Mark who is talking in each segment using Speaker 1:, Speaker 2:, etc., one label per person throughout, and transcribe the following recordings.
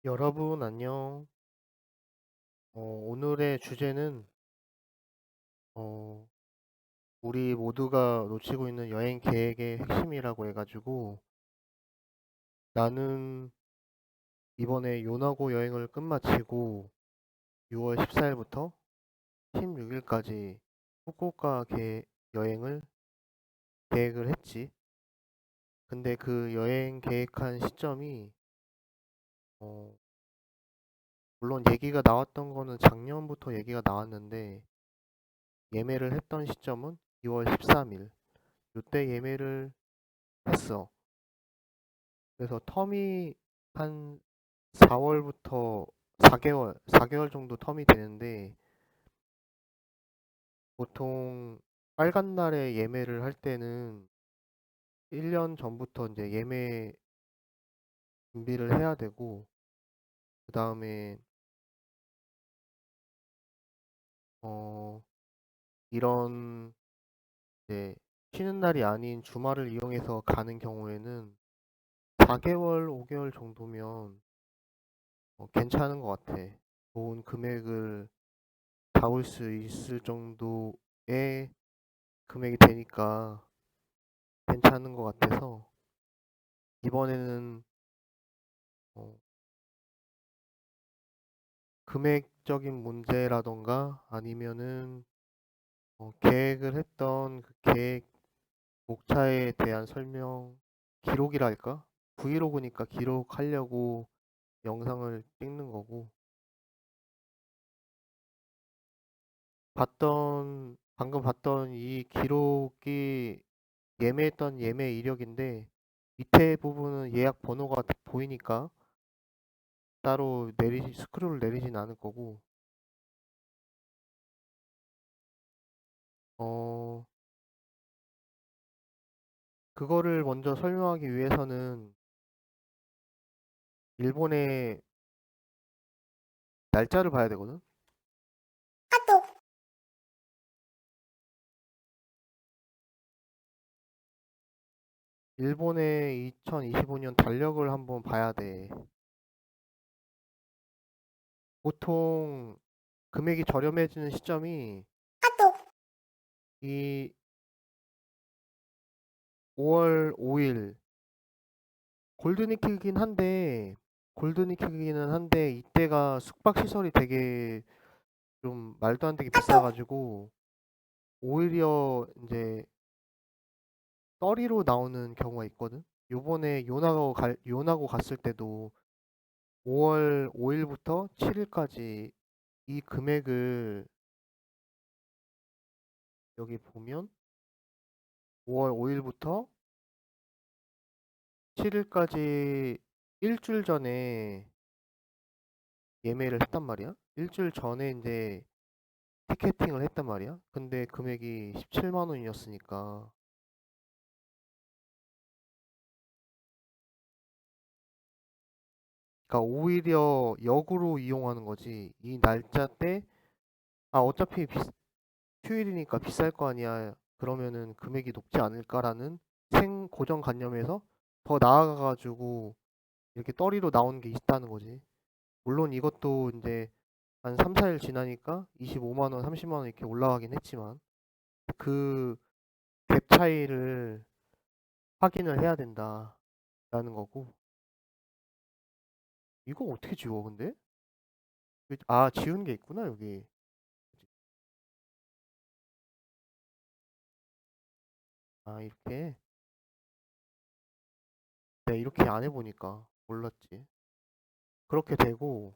Speaker 1: 여러분 안녕. 오늘의 주제는 어, 우리 모두가 놓치고 있는 여행 계획의 핵심이라고 해가지고 나는 이번에 요나고 여행을 끝마치고 6월 14일부터 16일까지 후쿠오카 여행을 계획을 했지. 근데 그 여행 계획한 시점이 어, 물론 얘기가 나왔던 거는 작년부터 얘기가 나왔는데 예매를 했던 시점은 2월 13일. 이때 예매를 했어. 그래서 텀이 한 4월부터 4개월 정도 텀이 되는데 보통 빨간 날에 예매를 할 때는 1년 전부터 이제 예매 준비를 해야 되고 그 다음에 어 이런 이제 쉬는 날이 아닌 주말을 이용해서 가는 경우에는 4개월, 5개월 정도면 괜찮은 것 같아. 좋은 금액을 잡을 수 있을 정도의 금액이 되니까 괜찮은 것 같아서 이번에는 어, 금액적인 문제라던가 아니면은 계획을 했던 그 계획 목차에 대한 설명 기록이랄까? 브이로그니까 기록하려고 영상을 찍는 거고 방금 봤던 이 기록이 예매했던 예매 이력인데 밑에 부분은 예약 번호가 보이니까 따로 스크롤을 내리진 않을 거고 어, 그거를 먼저 설명하기 위해서는 일본의 날짜를 봐야 되거든? 일본의 2025년 달력을 한번 봐야 돼. 보통 금액이 저렴해지는 시점이 이 5월 5일 골든위크이긴 한데 이때가 숙박시설이 되게 좀 말도 안 되게 비싸가지고 오히려 이제 떨이로 나오는 경우가 있거든. 요번에 요나고 갔을 때도 5월 5일부터 7일까지 이 금액을 여기 보면 5월 5일부터 7일까지 일주일 전에 예매를 했단 말이야. 일주일 전에 이제 티켓팅을 했단 말이야. 근데 금액이 17만 원이었으니까. 그러니까 오히려 역으로 이용하는 거지. 이 날짜 때, 아, 어차피 휴일이니까 비쌀 거 아니야. 그러면은 금액이 높지 않을까라는 고정관념에서 더 나아가가지고 이렇게 떨이로 나온 게 있다는 거지. 물론 이것도 이제 한 3, 4일 지나니까 25만 원, 30만 원 이렇게 올라가긴 했지만 그 갭 차이를 확인을 해야 된다라는 거고. 이거 어떻게 지워 근데? 아, 지운 게 있구나 여기. 아, 이렇게. 내가 이렇게 안 해보니까 몰랐지. 그렇게 되고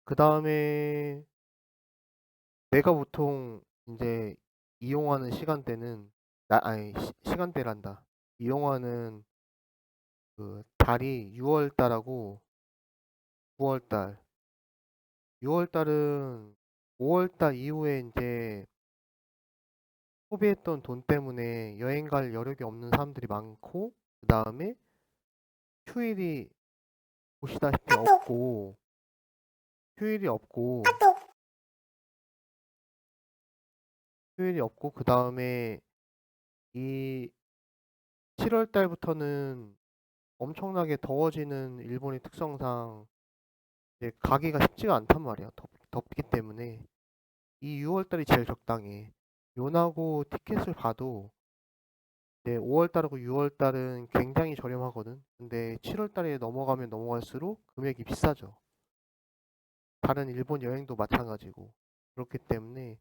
Speaker 1: 그 다음에 내가 보통 이제 이용하는 시간대는 시간대란다. 이용하는 그 달이 6월 달하고 9월 달. 6월 달은 5월 달 이후에 이제 소비했던 돈 때문에 여행 갈 여력이 없는 사람들이 많고 그다음에 휴일이 보시다시피 휴일이 없고 그다음에 이 7월 달부터는 엄청나게 더워지는 일본의 특성상 이제 가기가 쉽지가 않단 말이야. 덥기 때문에. 이 6월달이 제일 적당해. 요나고 티켓을 봐도 이제 5월달하고 6월달은 굉장히 저렴하거든. 근데 7월달에 넘어가면 넘어갈수록 금액이 비싸죠. 다른 일본 여행도 마찬가지고. 그렇기 때문에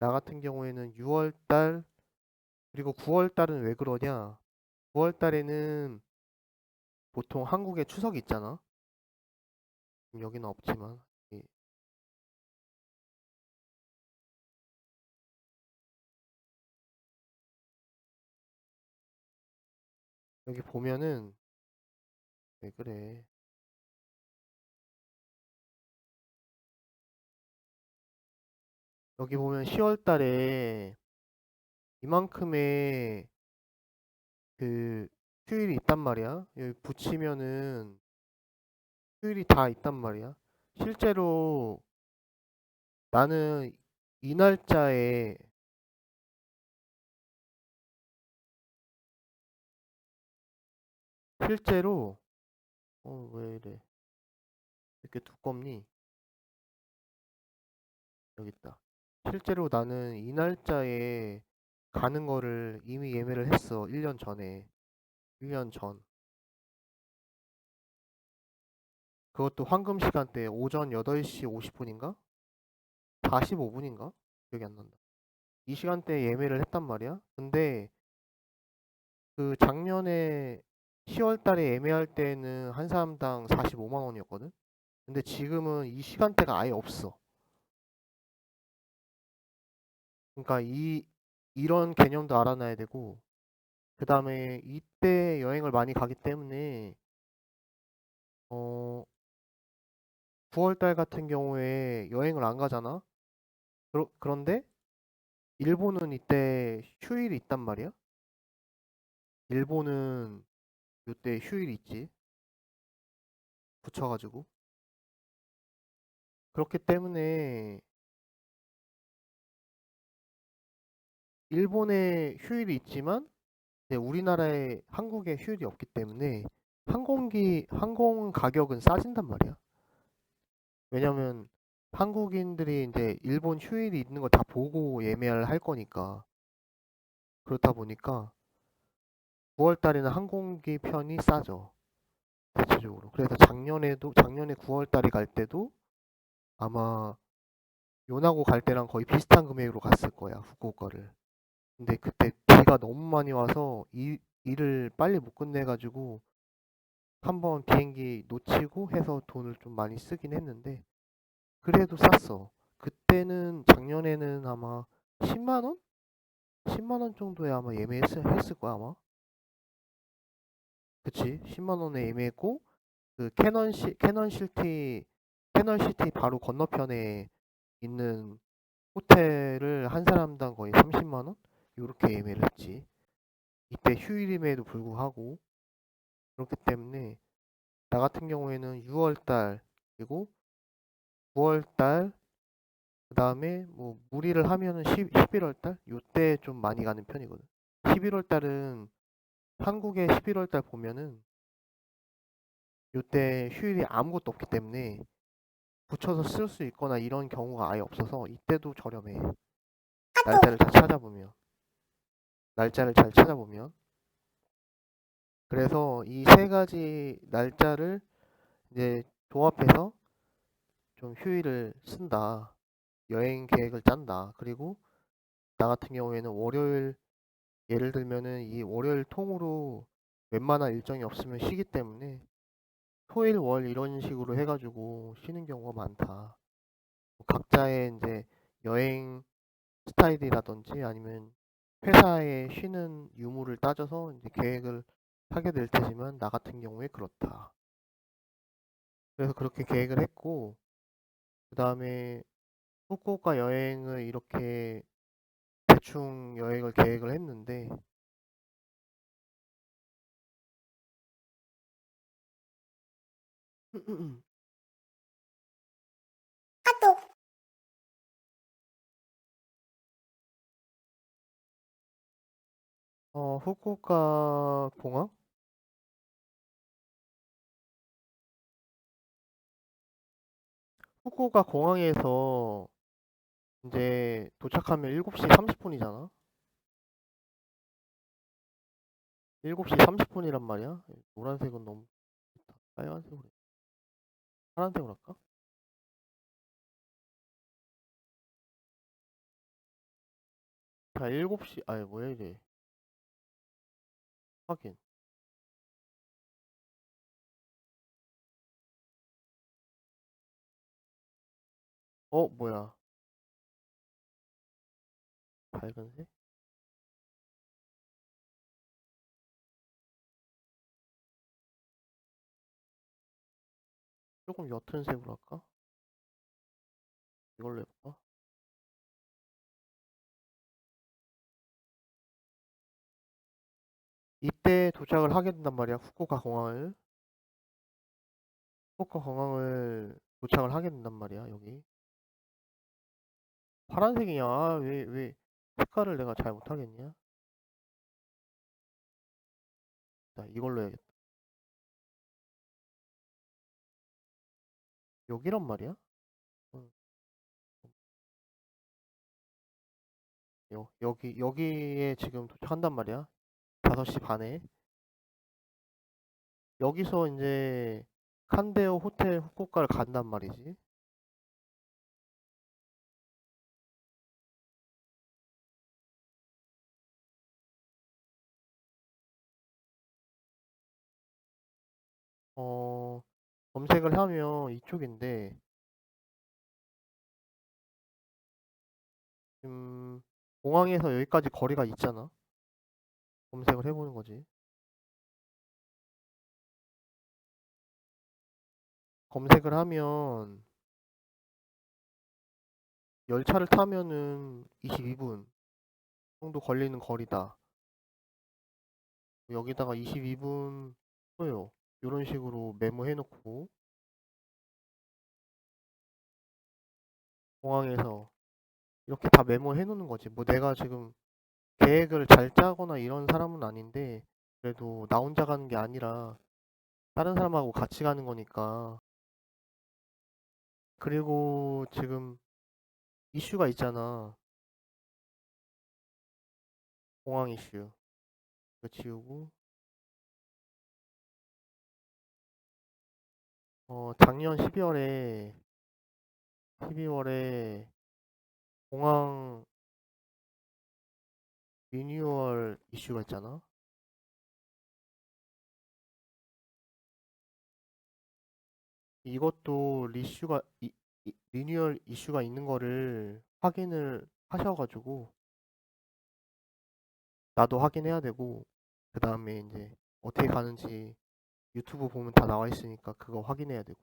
Speaker 1: 나 같은 경우에는 6월달 그리고 9월달은 왜 그러냐? 9월달에는 보통 한국에 추석이 있잖아. 여기는 없지만 예, 여기 보면은 왜 그래? 여기 보면 10월달에 이만큼의 그 휴일이 있단 말이야. 여기 붙이면은 휴일이 다 있단 말이야. 실제로 나는 이 날짜에 실제로 왜 이래? 이렇게 두껍니? 여기 있다. 실제로 나는 이 날짜에 가는 거를 이미 예매를 했어. 1년 전에. 1년 전. 그것도 황금 시간대 오전 8시 50분인가? 45분인가? 기억이 안 난다. 이 시간대에 예매를 했단 말이야. 근데 그 작년에 10월 달에 예매할 때는 한 사람당 45만 원이었거든. 근데 지금은 이 시간대가 아예 없어. 그러니까 이런 개념도 알아놔야 되고, 그 다음에 이때 여행을 많이 가기 때문에, 어, 9월 달 같은 경우에 여행을 안 가잖아? 그런데 일본은 이때 휴일이 있단 말이야? 일본은 이때 휴일이 있지. 붙여가지고. 그렇기 때문에 일본에 휴일이 있지만, 네, 우리나라에 한국에 휴일이 없기 때문에 항공 가격은 싸진단 말이야. 왜냐면 한국인들이 이제 일본 휴일이 있는 걸 다 보고 예매를 할 거니까. 그렇다 보니까 9월 달에는 항공기 편이 싸죠. 대체적으로. 그래서 작년에 9월 달에 갈 때도 아마 요나고 갈 때랑 거의 비슷한 금액으로 갔을 거야. 후쿠오카를. 근데 그때 비가 너무 많이 와서 일을 빨리 못 끝내가지고 한번 비행기 놓치고 해서 돈을 좀 많이 쓰긴 했는데 그래도 쌌어. 그때는 작년에는 아마 10만 원? 10만 원 정도에 아마 했을 거야 아마. 그치? 10만 원에 예매했고 그 캐넌시티 바로 건너편에 있는 호텔을 한 사람당 거의 30만 원? 이렇게 예매를 했지. 이때 휴일임에도 불구하고 그렇기 때문에 나 같은 경우에는 6월 달 그리고 9월 달 그다음에 뭐 무리를 하면은 11월 달 요때 좀 많이 가는 편이거든. 11월 달은 한국의 11월 달 보면은 요때 휴일이 아무것도 없기 때문에 붙여서 쓸 수 있거나 이런 경우가 아예 없어서 이때도 저렴해. 날짜를 잘 찾아보면. 날짜를 잘 찾아보면. 그래서 이 세 가지 날짜를 이제 조합해서 좀 휴일을 쓴다. 여행 계획을 짠다. 그리고 나 같은 경우에는 월요일 예를 들면은 이 월요일 통으로 웬만한 일정이 없으면 쉬기 때문에 토일 월 이런 식으로 해가지고 쉬는 경우가 많다. 각자의 이제 여행 스타일이라든지 아니면 회사에 쉬는 유무를 따져서 이제 계획을 하게 될 테지만 나 같은 경우에 그렇다. 그래서 그렇게 계획을 했고 그 다음에 후쿠오카 여행을 이렇게 대충 여행을 계획을 했는데 후쿠오카 공항? 후쿠오카 공항에서 이제 도착하면 7시 30분이잖아? 7시 30분이란 말이야? 노란색은 너무 좋다. 빨간색으로 해. 파란색으로 할까? 자, 7시, 아니, 뭐야, 이래. 확인. 뭐야. 밝은색? 조금 옅은 색으로 할까? 이걸로 해볼까? 이때 도착을 하게 된단 말이야, 후쿠오카 공항을. 후쿠오카 공항을 도착을 하게 된단 말이야, 여기. 파란색이냐? 아, 왜, 색깔을 내가 잘 못하겠냐? 자, 이걸로 해야겠다. 여기란 말이야? 응, 여기에 지금 도착한단 말이야. 5시 반에. 여기서 이제 칸데오 호텔 후쿠오카를 간단 말이지. 어, 검색을 하면 이쪽인데, 공항에서 여기까지 거리가 있잖아. 검색을 해보는 거지. 검색을 하면 열차를 타면은 22분 정도 걸리는 거리다. 여기다가 22분 소요. 이런 식으로 메모해놓고 공항에서 이렇게 다 메모해놓는 거지. 뭐 내가 지금 계획을 잘 짜거나 이런 사람은 아닌데 그래도 나 혼자 가는 게 아니라 다른 사람하고 같이 가는 거니까. 그리고 지금 이슈가 있잖아. 공항 이슈. 이거 지우고 작년 12월에 공항 리뉴얼 이슈가 있잖아. 이것도 리뉴얼 이슈가 있는 거를 확인을 하셔가지고 나도 확인해야 되고 그 다음에 이제 어떻게 가는지 유튜브 보면 다 나와 있으니까 그거 확인해야 되고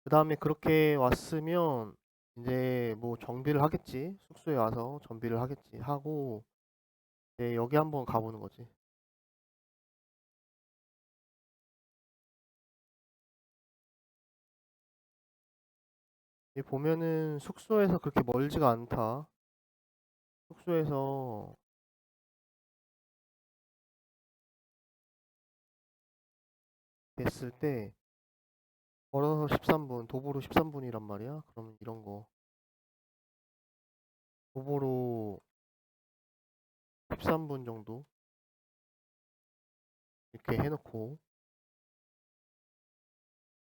Speaker 1: 그 다음에 그렇게 왔으면 이제 뭐 정비를 하겠지. 숙소에 와서 정비를 하겠지 하고 이제 여기 한번 가보는 거지. 여기 보면은 숙소에서 그렇게 멀지가 않다. 숙소에서 됐을 때 걸어서 13분, 도보로 13분이란 말이야. 그러면 이런 거 도보로 13분 정도 이렇게 해놓고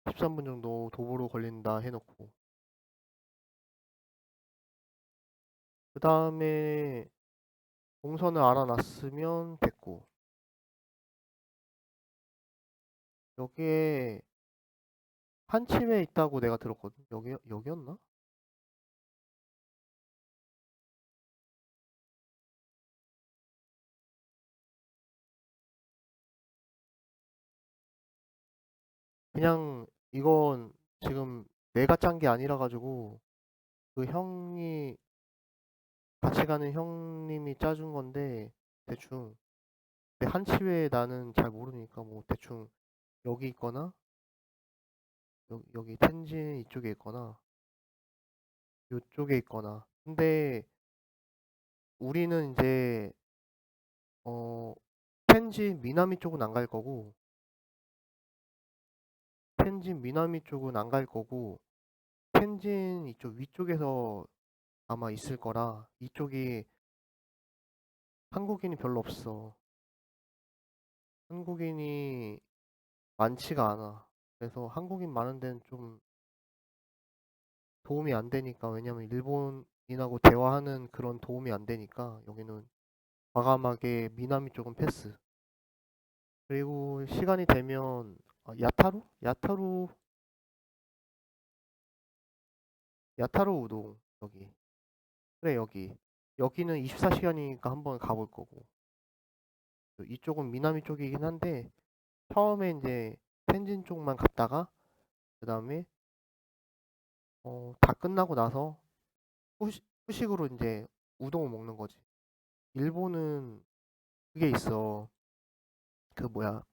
Speaker 1: 13분 정도 도보로 걸린다 해놓고 그 다음에 동선을 알아놨으면 됐고 여기에 한침에 있다고 내가 들었거든. 여기였나? 그냥 이건 지금 내가 짠 게 아니라 가지고 그 형이 같이 가는 형님이 짜준 건데 대충 근데 한치회 나는 잘 모르니까 뭐 대충 여기 있거나 여기 텐진 이쪽에 있거나 요쪽에 있거나 근데 우리는 이제 어 텐진 미나미 쪽은 안 갈 거고 텐진 미나미 쪽은 안 갈 거고, 텐진 이쪽 위쪽에서 아마 있을 거라, 이쪽이 한국인이 별로 없어. 한국인이 많지가 않아. 그래서 한국인 많은 데는 좀 도움이 안 되니까, 왜냐면 일본인하고 대화하는 그런 도움이 안 되니까, 여기는 과감하게 미나미 쪽은 패스. 그리고 시간이 되면, 야타루? 야타루 우동, 여기. 그래, 여기. 여기는 24시간이니까 한번 가볼 거고. 이쪽은 미나미 쪽이긴 한데, 처음에 이제 텐진 쪽만 갔다가, 그 다음에, 다 끝나고 나서 후식으로 이제 우동을 먹는 거지. 일본은 그게 있어. 그 뭐야.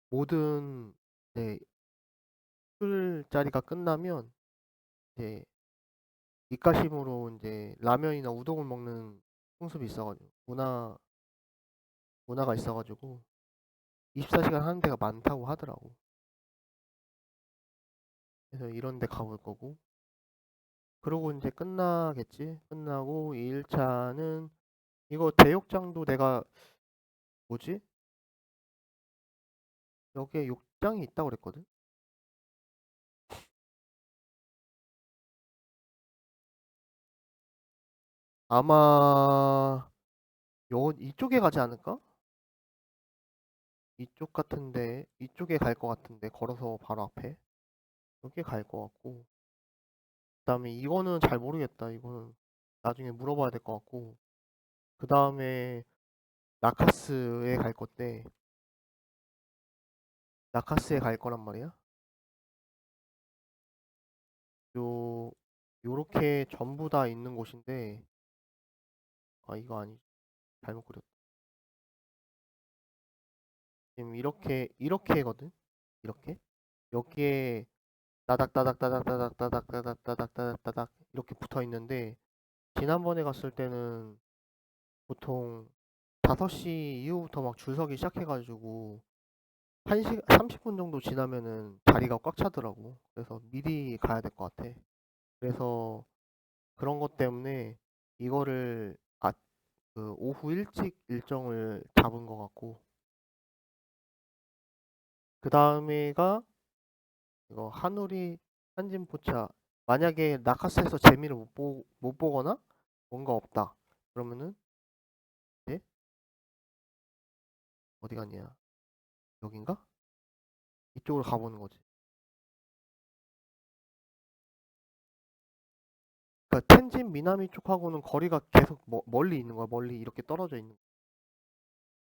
Speaker 1: 모든 이제 술자리가 끝나면 이제 입가심으로 이제 라면이나 우동을 먹는 풍습이 있어가지고 문화가 있어가지고 24시간 하는 데가 많다고 하더라고. 그래서 이런 데 가볼 거고. 그러고 이제 끝나겠지. 끝나고 2일차는 이거 대욕장도 내가 뭐지? 여기에 욕장이 있다고 그랬거든. 아마 이쪽에 가지 않을까? 이쪽 같은데 이쪽에 갈 것 같은데 걸어서 바로 앞에 여기 갈 것 같고 그다음에 이거는 잘 모르겠다. 이거는 나중에 물어봐야 될 것 같고 그다음에 나카스에 갈 건데 나카스에 갈 거란 말이야. 요 요렇게 전부 다 있는 곳인데 이거 아니 잘못 그렸다. 지금 이렇게거든. 이렇게 여기에 따닥따닥따닥따닥따닥따닥따닥따닥따닥 이렇게 붙어 있는데 지난번에 갔을 때는 보통 5시 이후부터 막 줄 서기 시작해가지고 1시 30분 정도 지나면은 자리가 꽉 차더라고. 그래서 미리 가야 될 것 같아. 그래서 그런 것 때문에 이거를 그 오후 일찍 일정을 잡은 것 같고 그 다음에가 이거 하누리 한진포차 만약에 나카스에서 재미를 못 보거나 뭔가 없다 그러면은 이제 어디 갔냐 여긴가? 이쪽으로 가보는 거지. 그러니까 텐진 미나미 쪽하고는 거리가 계속 멀리 있는 거야. 멀리 이렇게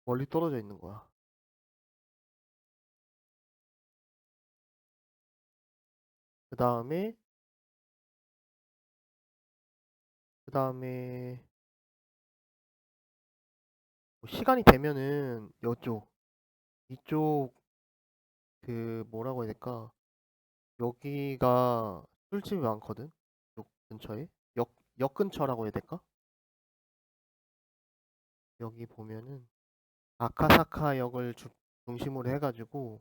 Speaker 1: 멀리 떨어져 있는 거야. 그 다음에 그 다음에 뭐 시간이 되면은 이쪽 그 뭐라고 해야 될까? 여기가 술집이 많거든. 역 근처에 역 근처라고 해야 될까? 여기 보면은 아카사카 역을 중심으로 해가지고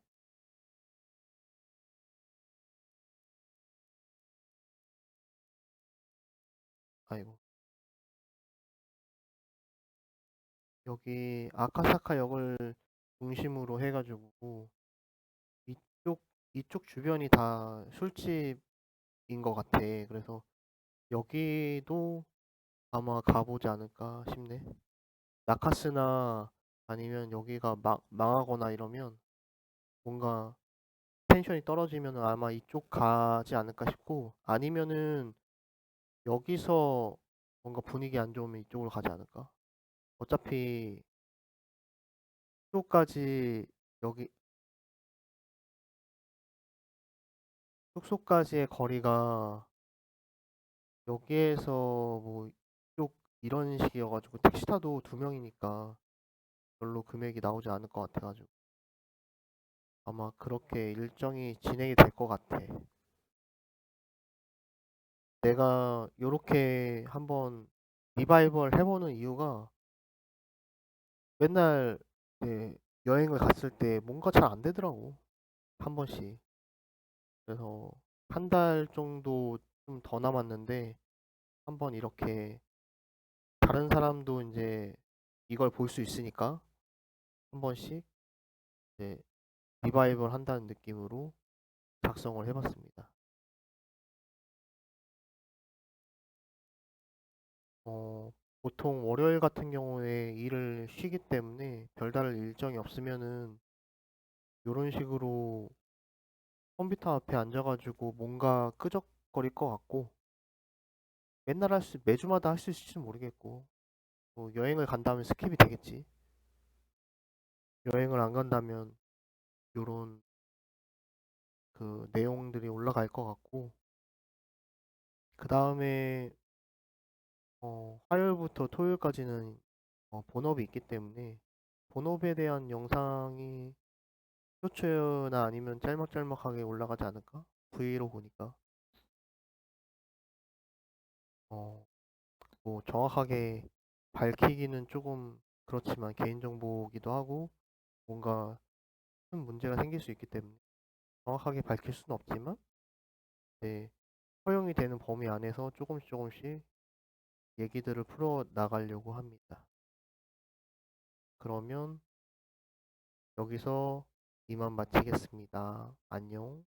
Speaker 1: 아이고 여기 아카사카 역을 중심으로 해가지고 이쪽 이쪽 주변이 다 술집인 것 같아. 그래서 여기도 아마 가보지 않을까 싶네. 나카스나 아니면 여기가 망하거나 이러면 뭔가 텐션이 떨어지면 아마 이쪽 가지 않을까 싶고 아니면은 여기서 뭔가 분위기 안 좋으면 이쪽으로 가지 않을까? 어차피 숙소까지 여기 숙소까지의 거리가 여기에서 뭐 이쪽 이런 식이어가지고 택시 타도 2명이니까 별로 금액이 나오지 않을 것 같아가지고 아마 그렇게 일정이 진행이 될 것 같아. 내가 요렇게 한번 리바이벌 해보는 이유가 맨날 이제 여행을 갔을 때 뭔가 잘 안 되더라고. 한 번씩. 그래서 한 달 정도 좀 더 남았는데 한번 이렇게 다른 사람도 이제 이걸 볼 수 있으니까 한 번씩 이제 리바이벌 한다는 느낌으로 작성을 해봤습니다. 보통 월요일 같은 경우에 일을 쉬기 때문에 별다른 일정이 없으면은 이런 식으로 컴퓨터 앞에 앉아가지고 뭔가 끄적거릴 것 같고 매주마다 할 수 있을지는 모르겠고 뭐 여행을 간다면 스킵이 되겠지. 여행을 안 간다면 요런 그 내용들이 올라갈 것 같고 그 다음에 화요일부터 토요일까지는 본업이 있기 때문에 본업에 대한 영상이 쇼츠나 아니면 짤막짤막하게 올라가지 않을까? 브이로그니까 어, 뭐 정확하게 밝히기는 조금 그렇지만 개인정보기도 하고 뭔가 큰 문제가 생길 수 있기 때문에 정확하게 밝힐 수는 없지만 네, 허용이 되는 범위 안에서 조금씩 조금씩 얘기들을 풀어 나가려고 합니다. 그러면 여기서 이만 마치겠습니다. 안녕.